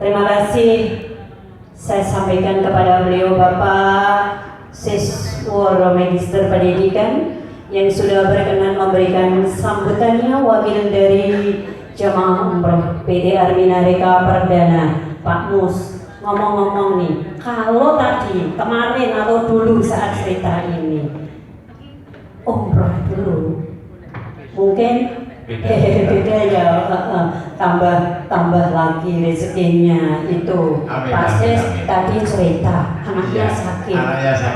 Terima kasih saya sampaikan kepada beliau Bapak Sisworo Magister Pendidikan yang sudah berkenan memberikan sambutannya, wakil dari Jemaah Umroh PT Arminareka Perdana, Pak Mus. Ngomong-ngomong nih, kalau tadi kemarin atau dulu saat cerita ini umroh dulu mungkin beda ya, tambah lagi rezekinya itu. Pasti tadi cerita anaknya sakit,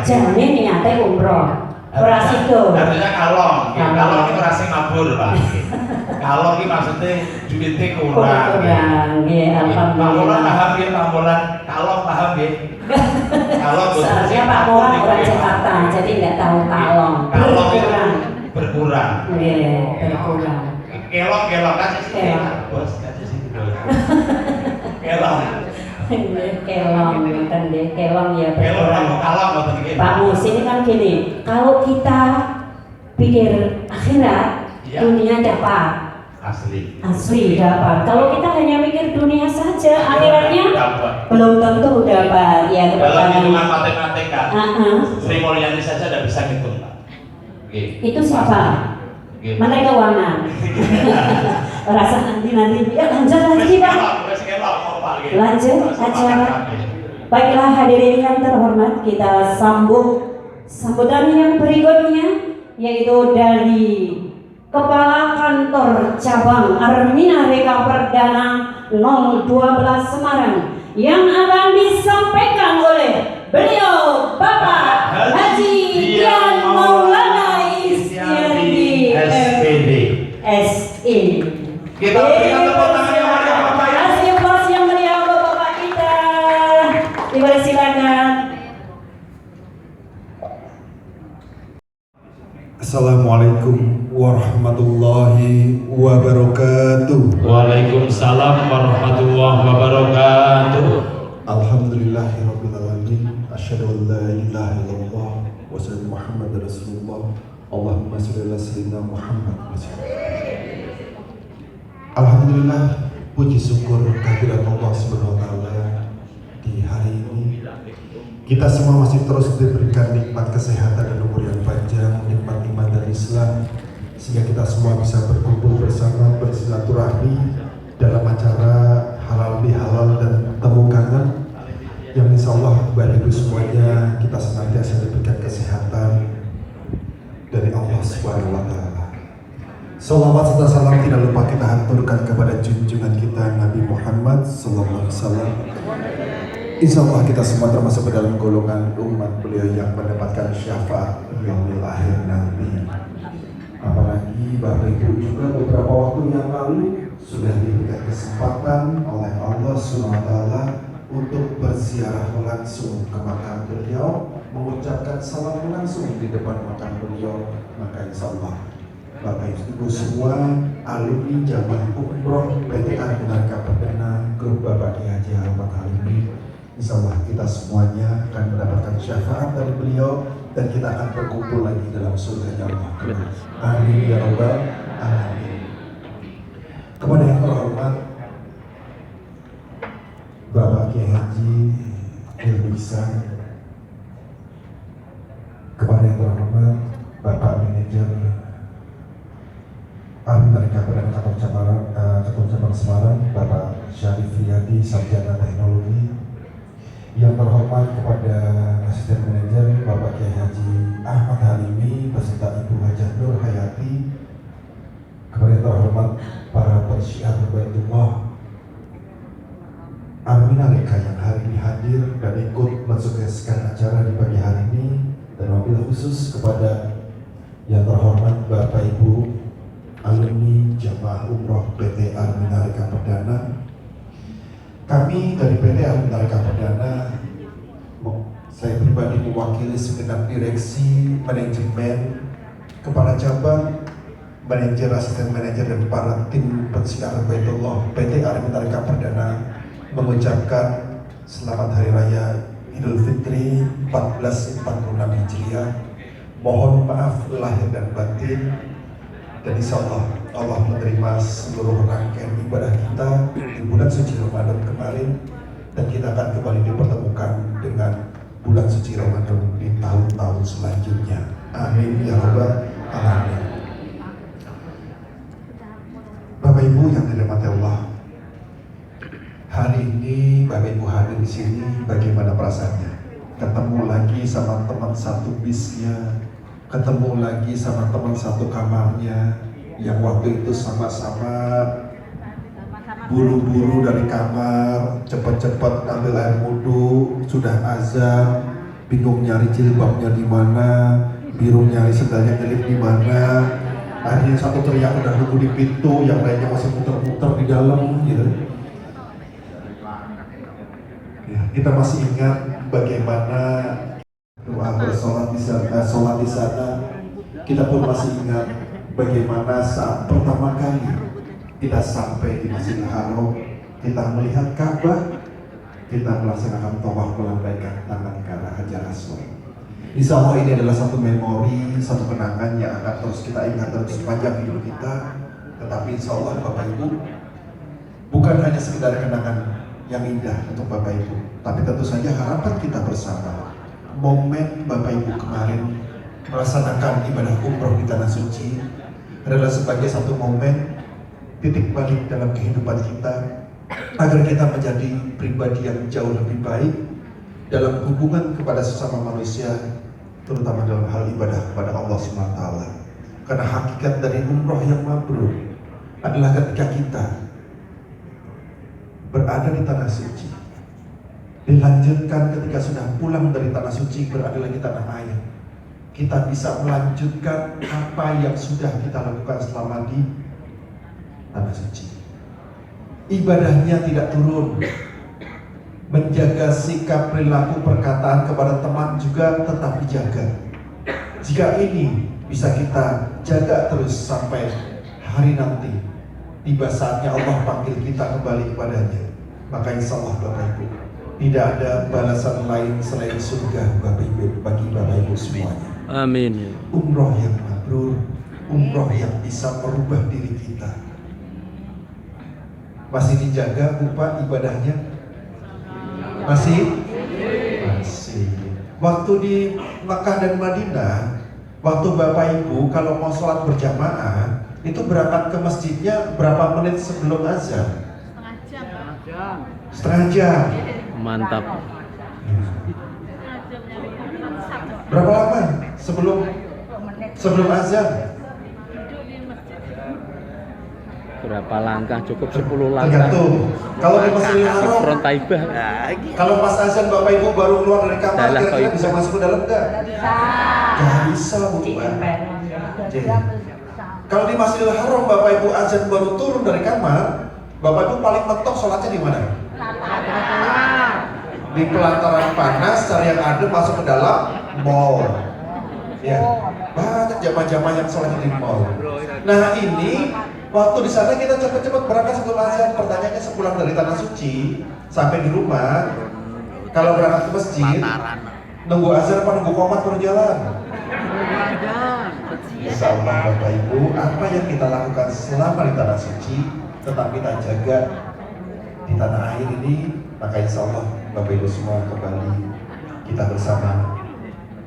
jadi niatnya umroh. Operasi itu artinya kalong ini operasi mabur Pak. Kalong ini maksudnya duitnya kurang. Alhamdulillah. Paham ya Pak Molan, kalong paham ya. Kalong soalnya Pak Molan orang Jakarta jadi nggak tahu kalong. Berkurang. Berkurang. Kelong kasih sih bos, kasih sih kelong ya berkurang. Pak Mus, ini kan gini, kalau kita pikir akhirat, dunia dapat asli dapat. Kalau kita hanya mikir dunia saja, akhiratnya belum tentu dapat. Ya, dalam hitungan matematika, Sri Mulyani saja tidak bisa ngitung Pak. Itu siapa? Menteri Keuangan. Rasa nanti ya lanjut lagi Pak. Lanjut acara. Baiklah hadirin yang terhormat, kita sambutan yang berikutnya yaitu dari Kepala Kantor Cabang Arminareka Perdana 012 Semarang yang akan disampaikan oleh beliau Bapak Haji Dian Maulana Istiardi SPD SI. Kita berikan tepuk tangan yang meriah Bapak ya. Kasih bos yang meriah Bapak kita. Dipersilakan. Assalamualaikum warahmatullahi wabarakatuh. Waalaikumsalam warahmatullahi wabarakatuh. Alhamdulillahirabbil alamin. Asyhadu an la ilaha illallah wa sallallahu Muhammadar Rasulullah. Allahumma shalli ala sayyidina Muhammad. Alhamdulillah, puji syukur kehadirat Allah Subhanahu wa taala di hari ini. Kita semua masih terus diberikan nikmat kesehatan dan umur yang panjang, nikmat iman dan Islam, sehingga kita semua bisa berkumpul bersama, bersilaturahmi dalam acara halal bihalal dan temu kangen yang insya Allah Bapak Ibu semuanya kita senantiasa diberikan kesehatan dari Allah Subhanahu wa taala. Salawat serta salam tidak lupa kita haturkan kepada junjungan kita Nabi Muhammad sallallahu alaihi wasallam. Insya Allah kita semua termasuk ke dalam golongan umat beliau yang mendapatkan syafaat yaumil akhir nanti. Apalagi Bapak Ibu juga beberapa waktu yang lalu sudah diberikan kesempatan oleh Allah SWT untuk berziarah langsung ke makam beliau, mengucapkan salam langsung di depan makam beliau. Maka insya Allah Bapak Ibu semua alumni jamaah umroh PT Arminareka Perdana Grup Bapak Kiai Haji Ahmad Halimi, insya Allah kita semuanya akan mendapatkan syafaat dari beliau dan kita akan berkumpul lagi dalam surga Allah. Amin ya rabbal alamin. Kepada yang terhormat Bapak Kiai Haji Ilmisan, kepada yang terhormat Bapak Manajer Arminareka Perdana Ketua Cabang Semarang Bapak Syarif Riyadi Sarjana Teknologi, yang terhormat kepada Asisten Manajer Bapak Kiai Haji Ahmad Halimi beserta Ibu Hajah Nur Hayati, kepada yang terhormat para persyiar Baitullah Arminareka yang hari ini hadir dan ikut mensukseskan acara di pagi hari ini, dan wabil khusus kepada yang terhormat Bapak Ibu alumni jamaah umroh PT Arminareka Perdana. Kami dari PT Arminareka Perdana, saya pribadi mewakili segenap direksi, manajemen, kepala cabang, manajer, asisten manajer, dan para tim pensiar Baitullah PT Arminareka Perdana mengucapkan selamat Hari Raya Idul Fitri 1446 Hijriah. Mohon maaf lahir dan batin, dan insya Allah Allah menerima seluruh rangkaian ibadah kita di bulan suci Ramadan kemarin, dan kita akan kembali dipertemukan dengan bulan suci Ramadan di tahun-tahun selanjutnya. Amin ya rabbal alamin. Bapak Ibu yang dirahmati Allah, hari ini Bapak Ibu hadir di sini, bagaimana perasaannya? Ketemu lagi sama teman satu bisnya, ketemu lagi sama teman satu kamarnya, yang waktu itu sama-sama buru-buru dari kamar, cepat-cepat ambil air wudhu, sudah azan, bingung nyari jilbabnya di mana, bingung nyari sendalnya nyelip di mana. Akhirnya satu teriak udah nunggu di pintu, yang lainnya masih muter-muter di dalam, gitu. Ya, kita masih ingat bagaimana doa bersolat di sana, sholat di sana. Kita pun masih ingat bagaimana saat pertama kali kita sampai di Masjidil Haram, kita melihat Ka'bah, kita melaksanakan tawaf melambaikan tangan ke arah Hajar Aswad. Insya Allah ini adalah satu memori, satu kenangan yang akan terus kita ingat dalam sepanjang hidup kita. Tetapi insya Allah Bapak Ibu, bukan hanya sekedar kenangan yang indah untuk Bapak Ibu, tapi tentu saja harapan kita bersama, momen Bapak Ibu kemarin melaksanakan ibadah umroh di Tanah Suci adalah sebagai satu momen titik balik dalam kehidupan kita, agar kita menjadi pribadi yang jauh lebih baik dalam hubungan kepada sesama manusia, terutama dalam hal ibadah kepada Allah SWT. Karena hakikat dari umroh yang mabrur adalah ketika kita berada di Tanah Suci, dilanjutkan ketika sudah pulang dari Tanah Suci, berada lagi tanah air, kita bisa melanjutkan apa yang sudah kita lakukan selama di Tanah Suci. Ibadahnya tidak turun, menjaga sikap, perilaku, perkataan kepada teman juga tetap dijaga. Jika ini bisa kita jaga terus sampai hari nanti, tiba saatnya Allah panggil kita kembali kepadanya, maka insya Allah Bapak Ibu, tidak ada balasan lain selain surga Bapak Ibu, bagi Bapak Ibu semuanya. Amin. Umroh yang mabrur, umroh yang bisa merubah diri kita. Masih dijaga Bapak ibadahnya? Masih? Masih. Waktu di Makkah dan Madinah, waktu Bapak Ibu kalau mau sholat berjamaah, itu berangkat ke masjidnya berapa menit sebelum azan? Setengah jam. Mantap. Berapa lama sebelum azan? Berapa langkah? Cukup 10 langkah. Tergantung. Kalau di Masjidil Haram, Front Taibah. kalau pas azan Bapak Ibu baru keluar dari kamar, Dalah, kira-kira Pak bisa masuk ke dalam nggak? Nggak bisa, Bu. Kalau di Masjidil Haram Bapak Ibu azan baru turun dari kamar, Bapak Ibu paling mentok sholatnya di mana? Di pelataran panas, cari yang adem, masuk ke dalam mall. Ya, banyak jamaah-jamaah yang sholatnya di mall. Nah ini, waktu di sana kita cepet-cepet berangkat sebelum azan. Pertanyaannya sepulang dari Tanah Suci sampai di rumah, kalau berangkat ke masjid, nunggu azan apa nunggu qomat baru jalan? Insya Allah Bapak Ibu, apa yang kita lakukan selama di Tanah Suci tetap kita jaga di tanah air ini, maka insya Allah Bapak Ibu semua kembali kita bersama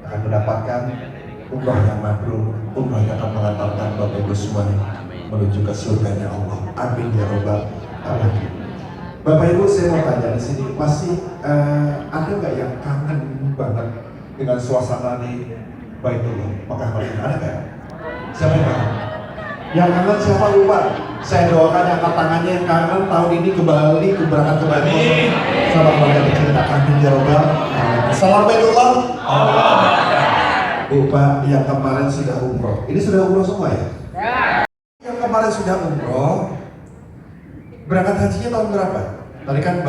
akan mendapatkan umrah yang mabrur, umrah yang akan mengantarkan Bapak Ibu semua menuju ke surganya Allah. Amin ya rabbal alamin. Bapak Ibu, saya mau tanya di sini, masih ada nggak yang kangen banget dengan suasana di Baitullah Makkah Madinah? Ada nggak? Siapa yang kangen? Yang kangen siapa, lupa? Saya doakan yang angkat tangannya yang kangen tahun ini kembali berangkat ke Baitullah sama keluarga kita. Amin ya rabbal alamin. Salam Baitullah. Bu Pak, yang kemarin sudah umroh, ini sudah umroh semua ya? Yang kemarin sudah umroh, berangkat hajinya tahun berapa? Tadi kan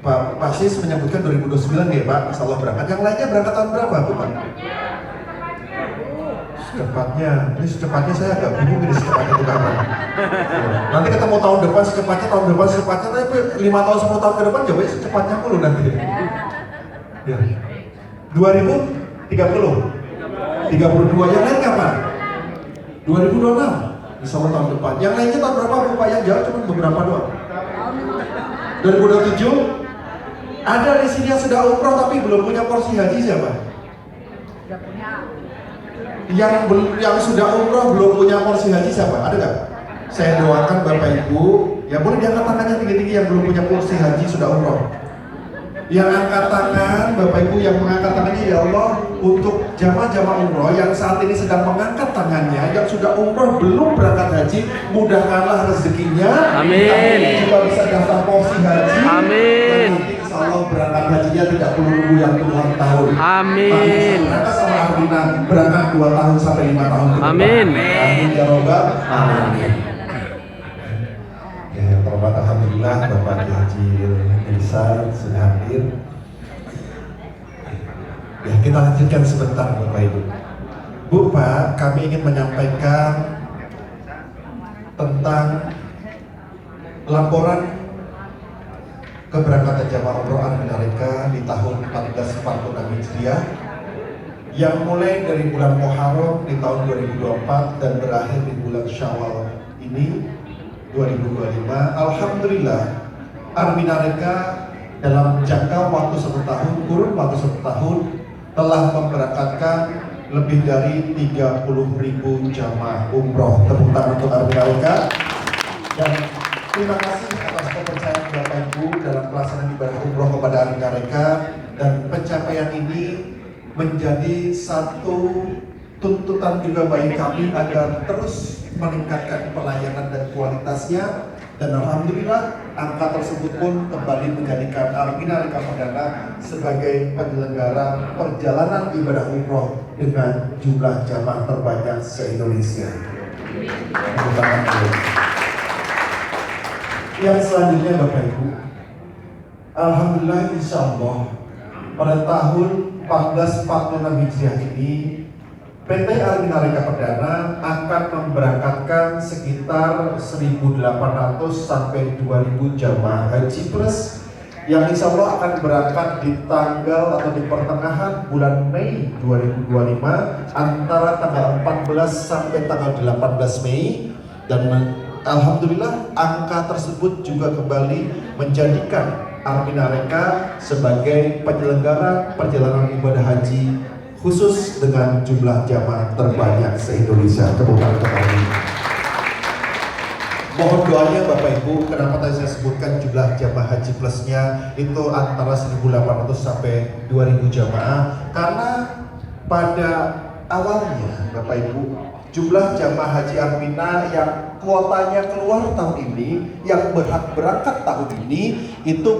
Pak Sis menyebutkan 2029 ya Pak, Insya Allah berangkat. Yang lainnya berangkat tahun berapa Bu Pak? Secepatnya saya agak bingung ini secepatnya itu kapan. Nanti ketemu tahun depan secepatnya, tapi 5 tahun 10 tahun ke depan jawabnya secepatnya mulu nanti. Ya. 2030, 32, yang lain kapan? 2026, insya Allah tahun depan. Yang lainnya tahun berapa Bapak? Yang jauh cuma beberapa doang. 2027. Ada di sini yang sudah umroh tapi belum punya porsi haji siapa? Yang sudah umroh belum punya porsi haji siapa? Ada nggak? Saya doakan Bapak Ibu, ya boleh diangkat tangannya tinggi-tinggi yang belum punya porsi haji sudah umroh. Yang angkat tangan, Bapak Ibu yang mengangkat tangannya, ya Allah, untuk jamaah-jamaah umroh yang saat ini sedang mengangkat tangannya, yang sudah umroh belum berangkat haji, mudahkanlah rezekinya. Amin. Juga bisa daftar porsi haji. Amin. Dan nanti insya Allah berangkat hajinya tidak perlu nunggu yang puluhan tahun. Amin. Berangkat sama Arbina, berangkat 2 tahun sampai 5 tahun ke depan. Amin. Amin ya Robbal. Amin. Ya, yang terhormat alhamdulillah Bapak Haji Elisa sudah hadir. Ya, kita lanjutkan sebentar Bapak Ibu. Bu Pak, kami ingin menyampaikan tentang laporan keberangkatan jamaah umroh Arminareka di tahun 1446 Hijriah yang mulai dari bulan Muharram di tahun 2024 dan berakhir di bulan Syawal ini 2025. Alhamdulillah Arminareka dalam jangka waktu 1 tahun, kurun waktu 1 tahun telah memberangkatkan lebih dari 30.000 jamaah umroh. Tepuk tangan untuk Arminareka. Dan terima kasih atas kepercayaan Bapak Ibu dalam pelaksanaan ibadah umroh kepada Arminareka, dan pencapaian ini menjadi satu tuntutan juga bagi kami agar terus meningkatkan pelayanan dan kualitasnya. Dan alhamdulillah angka tersebut pun kembali menjadikan Arminareka Perdana sebagai penyelenggara perjalanan ibadah umroh dengan jumlah jamaah terbanyak se-Indonesia. Yang selanjutnya Bapak Ibu, alhamdulillah insya Allah pada tahun 1446 Hijriah ini PT Arminareka Perdana akan memberangkatkan sekitar 1.800 sampai 2.000 jamaah haji plus yang insya Allah akan berangkat di tanggal atau di pertengahan bulan Mei 2025 antara tanggal 14 sampai tanggal 18 Mei. Dan alhamdulillah angka tersebut juga kembali menjadikan Arminareka sebagai penyelenggara perjalanan ibadah haji khusus dengan jumlah jamaah terbanyak se-Indonesia. Tepuk tangan untuk kami. Mohon doanya Bapak Ibu, kenapa tadi saya sebutkan jumlah jamaah haji plusnya itu antara 1.800 sampai 2.000 jamaah, karena pada awalnya Bapak Ibu jumlah jamaah haji Armina yang kuotanya keluar tahun ini, yang berhak berangkat tahun ini itu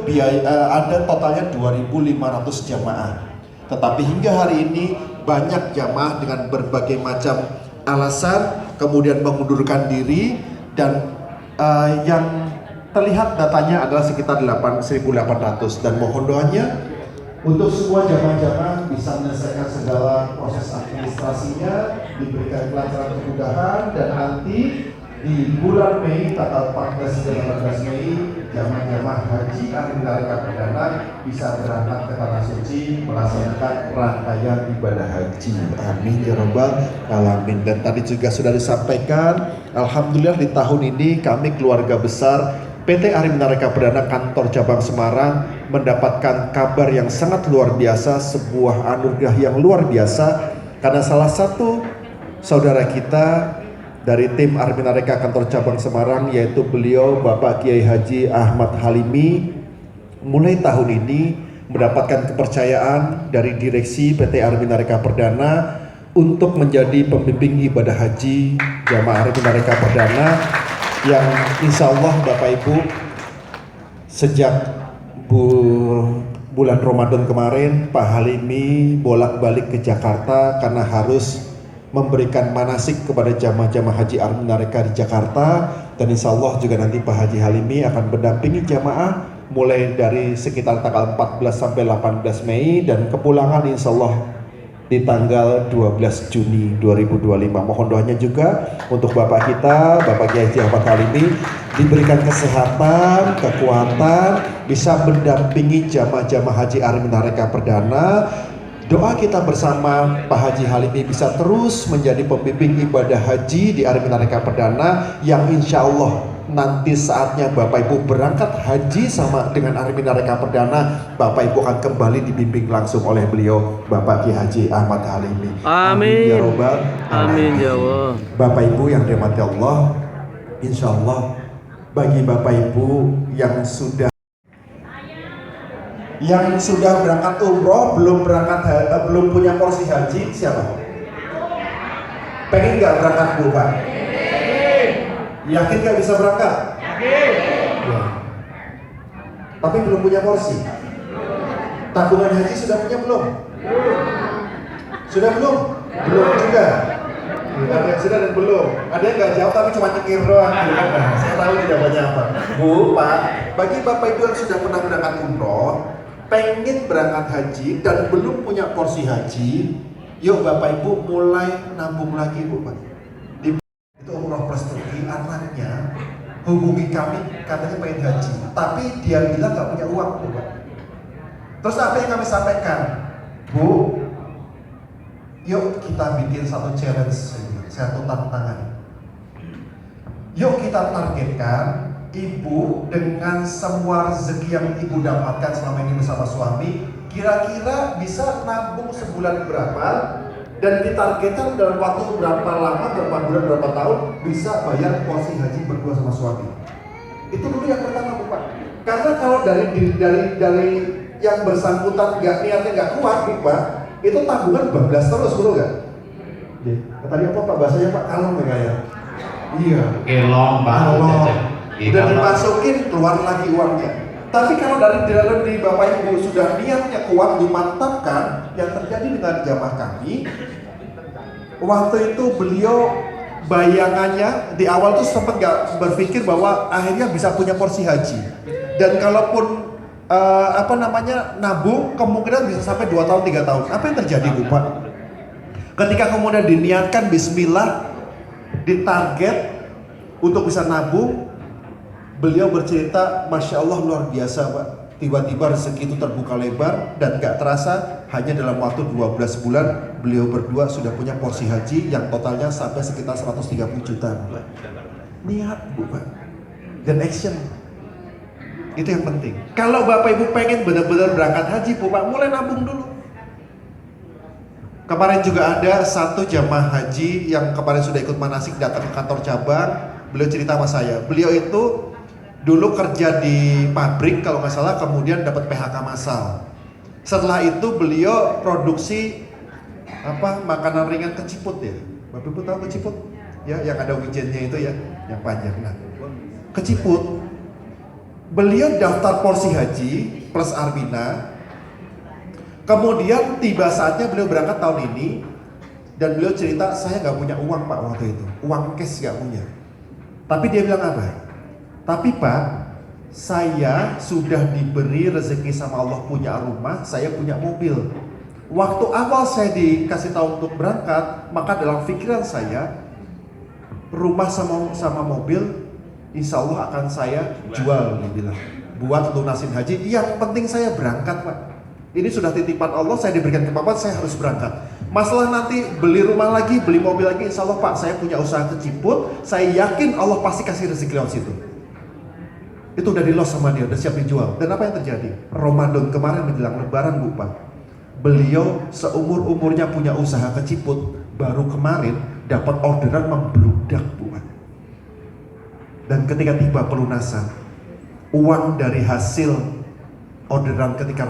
ada totalnya 2.500 jamaah. Tetapi hingga hari ini banyak jamaah dengan berbagai macam alasan kemudian mengundurkan diri, dan yang terlihat datanya adalah sekitar 1.800. Dan mohon doanya untuk semua jamaah-jamaah bisa menyelesaikan segala proses administrasinya, diberikan pelajaran kemudahan, dan nanti di bulan Mei tanggal 14 dan 18 Mei jamaah-jamaah haji Arminareka Perdana bisa berangkat ke Tanah Suci melaksanakan rangkaian ibadah haji. Amin ya Rabbal Alamin. Dan tadi juga sudah disampaikan, alhamdulillah di tahun ini kami keluarga besar PT Arminareka Perdana kantor cabang Semarang mendapatkan kabar yang sangat luar biasa, sebuah anugerah yang luar biasa, karena salah satu saudara kita dari tim Arminareka kantor cabang Semarang, yaitu beliau Bapak Kiai Haji Ahmad Halimi, mulai tahun ini mendapatkan kepercayaan dari direksi PT Arminareka Perdana untuk menjadi pembimbing ibadah haji jamaah Arminareka Perdana, yang insya Allah Bapak Ibu sejak bulan Ramadan kemarin Pak Halimi bolak-balik ke Jakarta karena harus memberikan manasik kepada jamaah-jamaah haji Arminareka di Jakarta. Dan insya Allah juga nanti Pak Haji Halimi akan mendampingi jamaah mulai dari sekitar tanggal 14 sampai 18 Mei dan kepulangan insya Allah di tanggal 12 Juni 2025. Mohon doanya juga untuk Bapak kita, Bapak Kiai Haji Ahmad Halimi, diberikan kesehatan, kekuatan, bisa mendampingi jamaah-jamaah haji Arminareka Perdana Doa kita bersama Pak Haji Halimi bisa terus menjadi pembimbing ibadah haji di Arifin Areka Perdana, yang insya Allah nanti saatnya Bapak Ibu berangkat haji sama dengan Arifin Areka Perdana, Bapak Ibu akan kembali dibimbing langsung oleh beliau, Bapak Ki Haji Ahmad Halimi. Amin. Ya Robbal Amin Alamin. ya Allah. Bapak Ibu yang dirahmati Allah, insya Allah bagi Bapak Ibu yang sudah berangkat umroh, belum punya porsi haji, siapa? Pengen nggak berangkat Bu Pak? Yakin nggak bisa berangkat? Ya. Tapi belum punya porsi. Tabungan haji sudah punya belum? Sudah belum? Belum juga. Ada yang sudah dan belum. Ada yang nggak jawab tapi cuma nyengir doang. Nah, saya tahu jawabannya apa. Bu, Pak, bagi Bapak Ibu yang sudah pernah berangkat umroh, pengen berangkat haji dan belum punya porsi haji, yuk Bapak Ibu mulai nabung lagi Bu Pak. Itu umroh plus Turki, anaknya hubungi kami katanya pengen haji, tapi dia bilang nggak punya uang Bu Pak. Terus apa yang kami sampaikan? Bu, yuk kita bikin satu challenge, satu tantangan. Yuk kita targetkan Ibu dengan semua rezeki yang Ibu dapatkan selama ini bersama suami, kira-kira bisa nabung sebulan berapa, dan ditargetkan dalam waktu berapa lama, berapa bulan, berapa tahun bisa bayar porsi haji berdua sama suami. Itu dulu yang pertama Bu Pak. Karena kalau dari yang bersangkutan niatnya nggak kuat Bu Pak, itu tabungan bablas terus dulu kan? Tadi apa Pak bahasanya Pak? Kalong ya? Iya. Kelong banget. Udah dimasukin, keluar lagi uangnya. Tapi kalau dari dalam diri Bapak Ibu sudah niatnya kuat, dimantapkan, yang terjadi dengan jamaah kami, waktu itu beliau bayangannya di awal tuh sempat gak berpikir bahwa akhirnya bisa punya porsi haji. Dan kalaupun nabung, kemungkinan bisa sampai 2 tahun, 3 tahun. Apa yang terjadi Bu Pak? Ketika kemudian diniatkan bismillah, ditarget untuk bisa nabung, beliau bercerita, Masya Allah luar biasa Pak. Tiba-tiba rezeki itu terbuka lebar dan gak terasa hanya dalam waktu 12 bulan beliau berdua sudah punya porsi haji yang totalnya sampai sekitar 130 juta. Niat Bu Pak, dan action. Itu yang penting. Kalau Bapak Ibu pengen benar-benar berangkat haji Bu Pak, mulai nabung dulu. Kemarin juga ada satu jamaah haji yang kemarin sudah ikut manasik datang ke kantor cabang. Beliau cerita sama saya, beliau itu dulu kerja di pabrik kalau nggak salah, kemudian dapat PHK massal. Setelah itu beliau produksi makanan ringan keciput ya. Bapak Ibu tahu keciput? Ya, yang ada wijennya itu ya, yang panjang. Nah, keciput. Beliau daftar porsi haji plus Arbina. Kemudian tiba saatnya beliau berangkat tahun ini, dan beliau cerita, saya nggak punya uang Pak waktu itu, uang cash nggak punya. Tapi dia bilang apa? Tapi Pak, saya sudah diberi rezeki sama Allah punya rumah, saya punya mobil. Waktu awal saya dikasih tahu untuk berangkat, maka dalam pikiran saya, rumah sama mobil, insya Allah akan saya jual, dia bilang, buat lunasin haji. Yang penting saya berangkat Pak. Ini sudah titipan Allah, saya diberikan kemampuan, saya harus berangkat. Masalah nanti beli rumah lagi, beli mobil lagi, insya Allah Pak, saya punya usaha keciput, saya yakin Allah pasti kasih rezeki lewat situ. Itu udah di-loss sama dia, udah siap dijual. Dan apa yang terjadi? Ramadan kemarin menjelang Lebaran Bu Pak, beliau seumur-umurnya punya usaha keciput, baru kemarin dapat orderan membludak Bu Pak. Dan ketika tiba pelunasan, uang dari hasil orderan ketika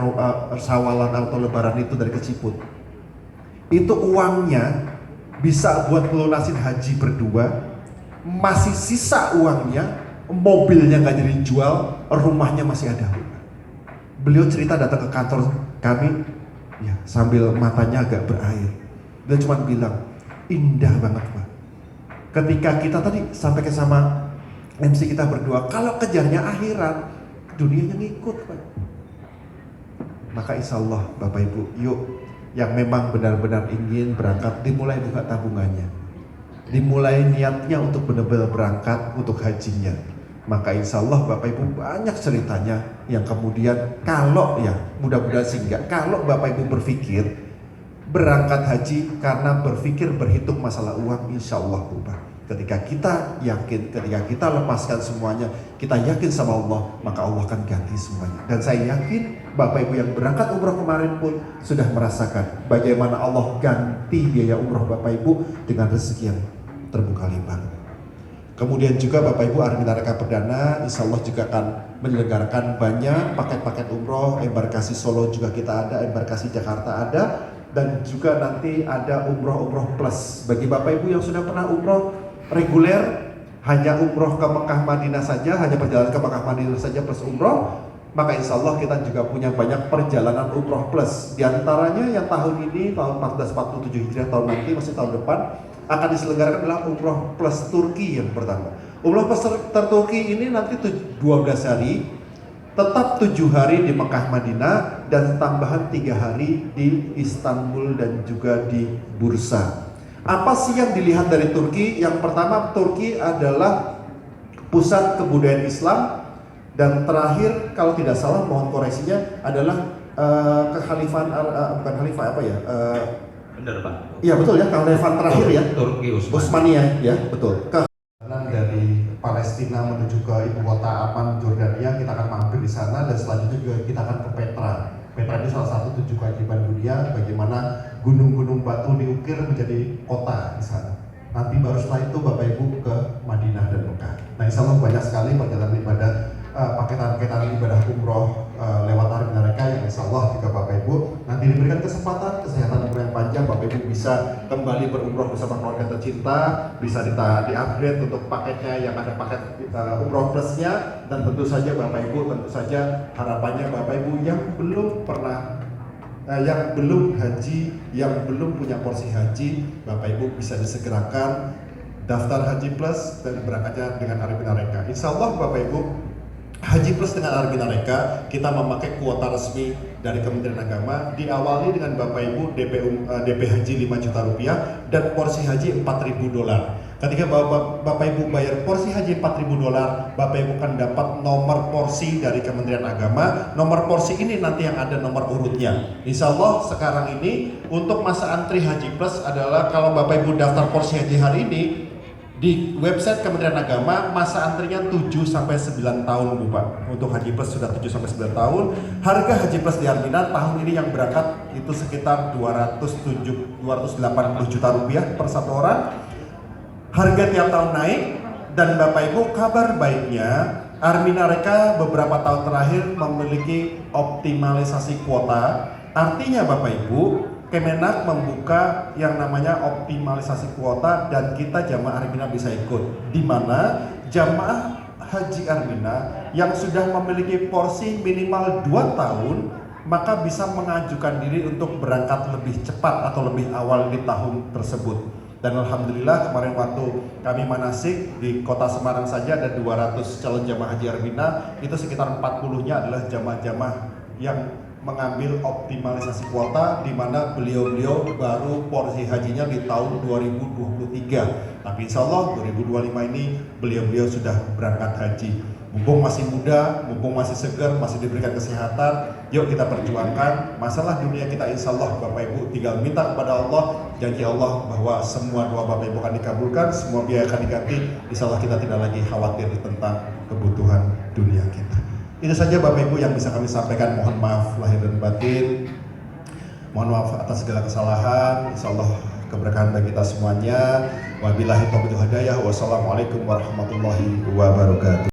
sawalan atau lebaran itu dari keciput, itu uangnya bisa buat melunasin haji berdua, masih sisa uangnya, mobilnya nggak jadi jual, rumahnya masih ada. Beliau cerita datang ke kantor kami, ya sambil matanya agak berair. Dia cuma bilang, indah banget Pak. Ketika kita tadi sampaikan sama MC kita berdua, kalau kejarnya akhirat, dunianya ngikut Pak. Maka insya Allah Bapak Ibu, yuk yang memang benar-benar ingin berangkat, dimulai buka tabungannya, dimulai niatnya untuk benar-benar berangkat untuk hajinya. Maka insya Allah Bapak Ibu banyak ceritanya yang kemudian kalau ya mudah-mudahan sih enggak, kalau Bapak Ibu berpikir berangkat haji karena berpikir berhitung masalah uang, insya Allah berubah. Ketika kita yakin, ketika kita lepaskan semuanya, kita yakin sama Allah, maka Allah akan ganti semuanya. Dan saya yakin Bapak Ibu yang berangkat umroh kemarin pun sudah merasakan bagaimana Allah ganti biaya umroh Bapak Ibu dengan rezeki yang terbuka lebar. Kemudian juga Bapak Ibu Armina Reka Perdana insya Allah juga akan menyelenggarakan banyak paket-paket umroh. Embarkasi Solo juga kita ada, embarkasi Jakarta ada, dan juga nanti ada umroh-umroh plus. Bagi Bapak Ibu yang sudah pernah umroh reguler, hanya umroh ke Mekah Madinah saja, hanya perjalanan ke Mekah Madinah saja plus umroh, maka insya Allah kita juga punya banyak perjalanan umroh plus. Di antaranya yang tahun ini, tahun 1447 Hijriah, tahun nanti masih tahun depan, akan diselenggarakan adalah umroh plus Turki yang pertama. Umroh plus Turki ini nanti 12 hari, tetap 7 hari di Mekah Madinah, dan tambahan 3 hari di Istanbul dan juga di Bursa. Apa sih yang dilihat dari Turki? Yang pertama, Turki adalah pusat kebudayaan Islam, dan terakhir kalau tidak salah, mohon koreksinya, adalah kekhalifahan bukan khalifah apa ya? Bener Pak. Iya betul ya, kekhalifahan terakhir ya. Turki Utsmaniyah ya, betul. Dari Palestina menuju ke ibu kota Amman, Jordania, kita akan mampir di sana, dan selanjutnya juga kita akan ke Petra. Petra ini salah satu 7 keajaiban dunia, bagaimana gunung-gunung batu diukir menjadi kota di sana. Nanti baru setelah itu Bapak Ibu ke Madinah dan Mekah. Nah, insya Allah banyak sekali perjalanan ibadah, paketan-paketan ibadah umroh lewat Armina Reka yang insya Allah juga Bapak Ibu nanti diberikan kesempatan, kesehatan umroh yang panjang, Bapak Ibu bisa kembali berumroh bersama keluarga tercinta, bisa di-upgrade untuk paketnya yang ada paket umroh plusnya, dan tentu saja Bapak Ibu, tentu saja harapannya Bapak Ibu yang belum pernah yang belum haji, yang belum punya porsi haji, Bapak Ibu bisa disegerakan daftar Haji Plus dan berangkatnya dengan Armina Reka. Insya Allah Bapak Ibu, Haji Plus dengan Armina Reka, kita memakai kuota resmi dari Kementerian Agama, diawali dengan Bapak Ibu DP Haji 5 juta rupiah dan porsi haji 4.000 dolar. Ketika Bapak Ibu bayar porsi haji 4.000 dolar, Bapak Ibu akan dapat nomor porsi dari Kementerian Agama. Nomor porsi ini nanti yang ada nomor urutnya. Insya Allah sekarang ini untuk masa antri Haji Plus adalah, kalau Bapak Ibu daftar porsi haji hari ini di website Kementerian Agama, masa antrinya 7-9 tahun Bu Pak. Untuk Haji Plus sudah 7-9 tahun. Harga Haji Plus di Armina tahun ini yang berangkat itu sekitar 280 juta rupiah per satu orang. Harga tiap tahun naik, dan Bapak Ibu kabar baiknya Armina Reka beberapa tahun terakhir memiliki optimalisasi kuota. Artinya Bapak Ibu, Kemenak membuka yang namanya optimalisasi kuota, dan kita jamaah Armina bisa ikut, di mana jamaah Haji Armina yang sudah memiliki porsi minimal 2 tahun maka bisa mengajukan diri untuk berangkat lebih cepat atau lebih awal di tahun tersebut. Dan Alhamdulillah kemarin waktu kami manasik di kota Semarang saja ada 200 calon jamaah Haji Armina, itu sekitar 40-nya adalah jamaah-jamaah yang mengambil optimalisasi kuota, di mana beliau-beliau baru porsi hajinya di tahun 2023. Tapi insya Allah 2025 ini beliau-beliau sudah berangkat haji. Mumpung masih muda, mumpung masih segar, masih diberikan kesehatan, yuk kita perjuangkan. Masalah dunia kita insya Allah Bapak Ibu tinggal minta kepada Allah, janji Allah bahwa semua doa Bapak Ibu akan dikabulkan, semua biaya akan diganti. Insya Allah kita tidak lagi khawatir tentang kebutuhan dunia kita. Itu saja Bapak Ibu yang bisa kami sampaikan. Mohon maaf lahir dan batin, mohon maaf atas segala kesalahan. Insya Allah keberkahan bagi kita semuanya. Wabillahi taufiq wal hidayah. Wassalamualaikum warahmatullahi wabarakatuh.